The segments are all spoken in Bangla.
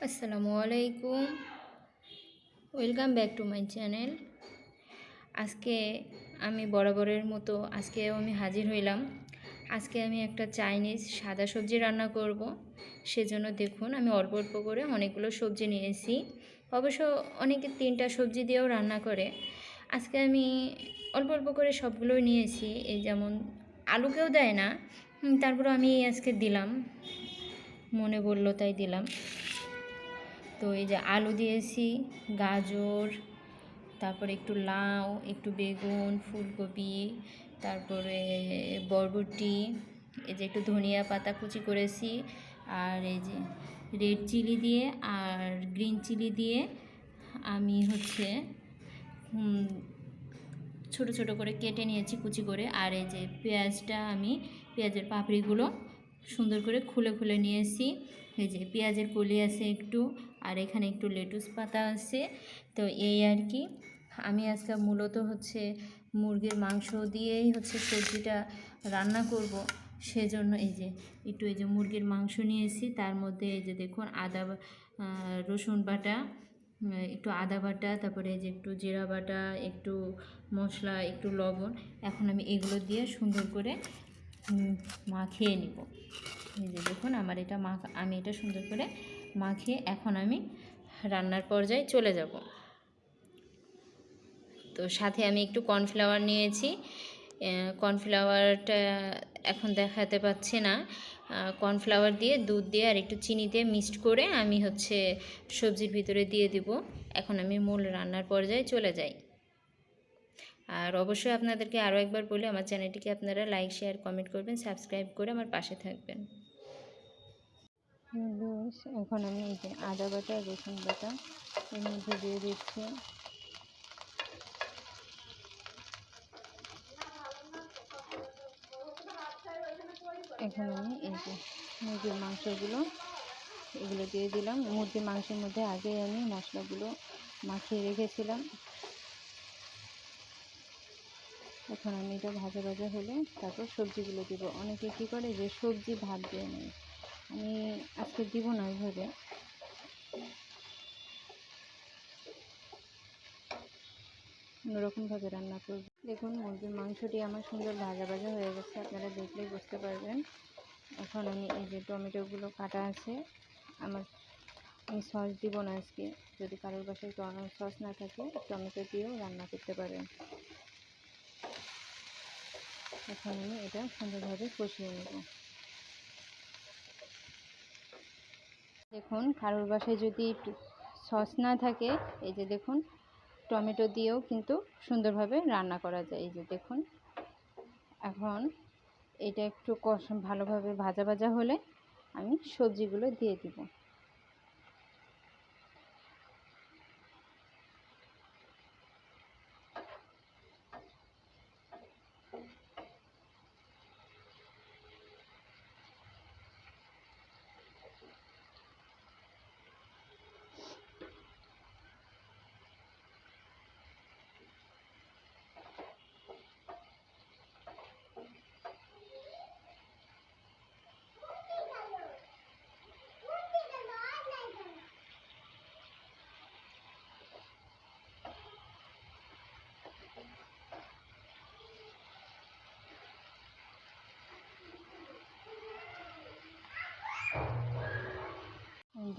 আসসালামু আলাইকুম, welcome back to my channel. আজকে আমি বরাবরের মতো আজকেও আমি হাজির হইলাম। আজকে আমি একটা চাইনিজ সাদা সবজি রান্না করব। সেজন্য দেখুন আমি অল্প অল্প করে অনেকগুলো সবজি নিয়েছি। অবশ্য অনেকে 3টা সবজি দিয়েও রান্না করে। আজকে আমি অল্প অল্প করে সবগুলোই নিয়েছি। এই যেমন আলুকেও দেয় না, তারপরে আমি আজকে দিলাম, মনে বললো তাই দিলাম। তো এই যে আলু দিয়েছি, গাজর, তারপরে একটু লাউ, একটু বেগুন, ফুলকপি, তারপরে বরবটি, এই যে একটু ধনিয়া পাতা কুচি করেছি, আর এই যে রেড চিলি দিয়ে আর গ্রিন চিলি দিয়ে আমি ছোট ছোট করে কেটে নিয়েছি কুচি করে। আর এই যে পেঁয়াজটা আমি পেঁয়াজের পাপড়িগুলো সুন্দর করে খুলে খুলে নিয়েছি। এই যে পেঁয়াজের কলি আছে একটু, আর এখানে একটু লেটুস পাতা আছে। তো এই আর কি, আমি আজকে মূলত মুরগির মাংস দিয়েই সবজিটা রান্না করব। সেজন্য এই যে মুরগির মাংস নিয়েছি, তার মধ্যে এই যে দেখুন রসুন বাটা, একটু আদা বাটা, তারপরে এই যে একটু জিরা বাটা, একটু মশলা, একটু লবণ। এখন আমি এগুলো দিয়ে সুন্দর করে মাখিয়ে নিব। এই যে দেখুন আমি এটা সুন্দর করে মাখিয়ে এখন আমি রান্নার পর্যায়ে চলে যাব। তো সাথে আমি একটু কর্নফ্লাওয়ার নিয়েছি। কর্নফ্লাওয়ারটা এখন দেখাতে পাচ্ছি না। কর্নফ্লাওয়ার দিয়ে, দুধ দিয়ে আর একটু চিনি দিয়ে মিক্সড করে আমি সবজির ভিতরে দিয়ে দিব। এখন আমি মূল রান্নার পর্যায়ে চলে যাই। আর অবশ্যই আপনাদেরকে আরও একবার বলি, আমার চ্যানেলটিকে আপনারা লাইক, শেয়ার, কমেন্ট করবেন, সাবস্ক্রাইব করে আমার পাশে থাকবেন। এখন আমি এই যে আদা বাটা, রসুন বাটা এর মধ্যে দিয়ে দিচ্ছি। এখন আমি এই যে মুরগির মাংসগুলো এগুলো দিয়ে দিলাম। মুরগির মাংসের মধ্যে আগে আমি মশলাগুলো মাখিয়ে রেখেছিলাম। এখন আমি এটা ভাজা ভাজা হলে তারপর সবজিগুলো দিব। অনেকে কী করে যে সবজি ভাত দিয়ে নেয়, আমি আজকে দিব না ওইভাবে। অন্যরকমভাবে রান্না করব। দেখুন মুরগির মাংসটি আমার সুন্দর ভাজা ভাজা হয়ে গেছে, আপনারা দেখলেই বুঝতে পারবেন। এখন আমি এই যে টমেটোগুলো কাটা আছে, আমি সস দিব না আজকে। যদি কারোর বাসায় সস না থাকে, টমেটো দিয়েও রান্না করতে পারেন। এখন আমি এটা সুন্দরভাবে কষিয়ে নেব। দেখুন কারোর বাসায় যদি সস না থাকে, এই যে দেখুন টমেটো দিয়েও কিন্তু সুন্দরভাবে রান্না করা যায়। এই যে দেখুন, এখন এটা একটু ভালোভাবে ভাজা ভাজা হলে আমি সবজিগুলো দিয়ে দিব।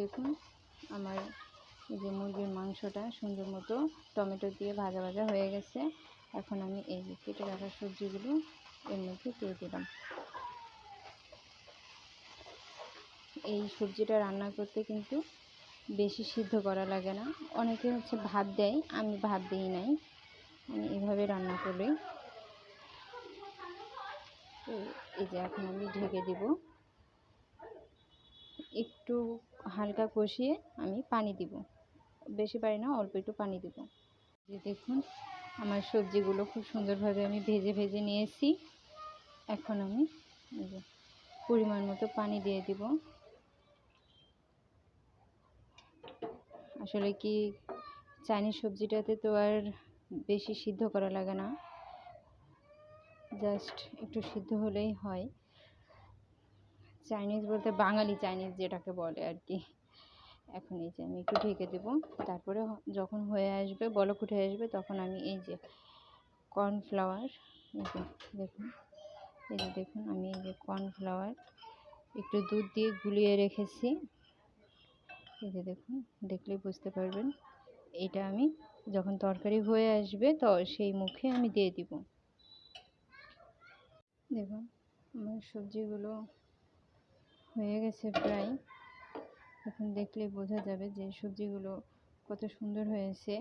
দেখুন আমার এই যে মুরগির মাংসটা সুন্দর মতো টমেটো দিয়ে ভাজা ভাজা হয়ে গেছে। এখন আমি এই যে কেটে রাখা সবজিগুলো এর মধ্যে দিয়ে দিলাম। এই সবজিটা রান্না করতে কিন্তু বেশি সিদ্ধ করা লাগে না। অনেকে ভাত দেয়, আমি ভাত দিই নাই, আমি এভাবে রান্না করি। তো এই যে এখন আমি ঢেকে দিব, একটু হালকা কষিয়ে আমি পানি দিব, বেশি পারি না, অল্প একটু পানি দিব। যে দেখুন আমার সবজিগুলো খুব সুন্দরভাবে আমি ভেজে ভেজে নিয়েছি। এখন আমি পরিমাণ মতো পানি দিয়ে দিব। আসলে কি, চাইনিজ সবজিটাতে তো আর বেশি সিদ্ধ করা লাগে না, জাস্ট একটু সিদ্ধ হলেই হয়। চাইনিজ বলতে বাঙালি চাইনিজ যেটাকে বলে আর কি। এখন এই যে আমি একটু ঢেকে দেব। তারপরে যখন হয়ে আসবে, বলক উঠে আসবে, তখন আমি এই যে কর্নফ্লাওয়ার, এই যে দেখুন, আমি এই যে কর্নফ্লাওয়ার একটু দুধ দিয়ে গুলিয়ে রেখেছি। এই যে দেখুন, দেখলেই বুঝতে পারবেন। এটা আমি যখন তরকারি হয়ে আসবে তো সেই মুখে আমি দিয়ে দিব। দেখুন আমার সবজিগুলো হয়ে গেছে প্রায়। এখন দেখলে বোঝা যাবে যে সবজিগুলো কত সুন্দর হয়েছে।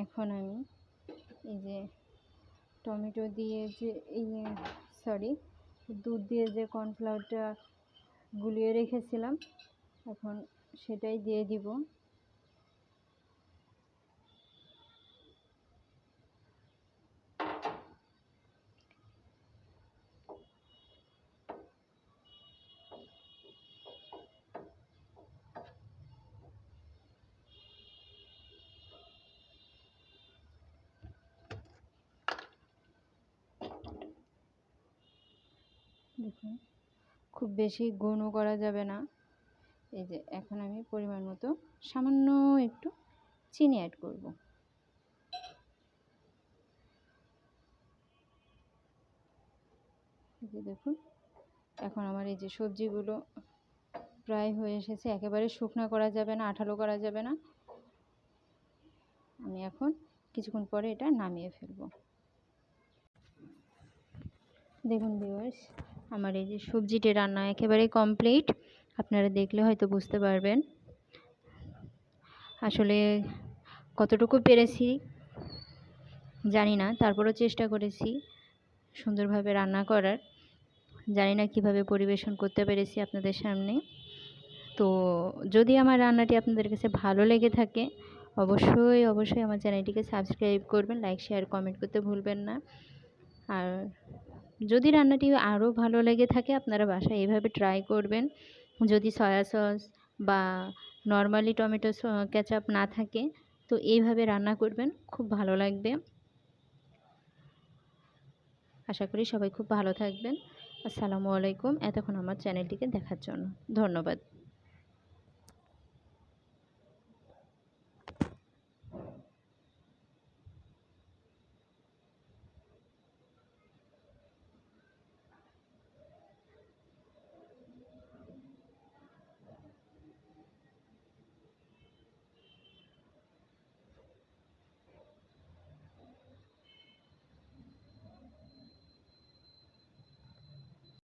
এখন আমি এই যে টমেটো দিয়ে যে দুধ দিয়ে যে কর্নফ্লাওয়ারটা গুলিয়ে রেখেছিলাম, এখন সেটাই দিয়ে দিব। দেখুন খুব বেশি ঘন করা যাবে না। এই যে এখন আমি পরিমাণ মতো সামান্য একটু চিনি অ্যাড করব। এই যে দেখুন, এখন আমার এই যে সবজিগুলো প্রায় হয়ে এসেছে। একেবারে শুকনো করা যাবে না, আঠালো করা যাবে না। আমি এখন কিছুক্ষণ পরে এটা নামিয়ে ফেলব। দেখুন ভিউয়ার্স, আমার এই যে সবজিটি রান্না একেবারে কমপ্লিট। আপনারা দেখলে হয়তো বুঝতে পারবেন আসলে কতটুকু পেরেছি জানি না, তারপরও চেষ্টা করেছি সুন্দরভাবে রান্না করার। জানি না কিভাবে পরিবেশন করতে পেরেছি আপনাদের সামনে। তো যদি আমার রান্নাটি আপনাদের কাছে ভালো লেগে থাকে, অবশ্যই আমার চ্যানেলটিকে সাবস্ক্রাইব করবেন, লাইক শেয়ার কমেন্ট করতে ভুলবেন না। আর যদি রান্নাটি আরও ভালো লেগে থাকে, আপনারা বাসায় এইভাবে ট্রাই করবেন। যদি সয়া সস বা নর্মালি টমেটো কেচাপ না থাকে, তো এইভাবে রান্না করবেন, খুব ভালো লাগবে। আশা করি সবাই খুব ভালো থাকবেন। আসসালামু আলাইকুম। এতক্ষণ আমার চ্যানেলটিকে দেখার জন্য ধন্যবাদ।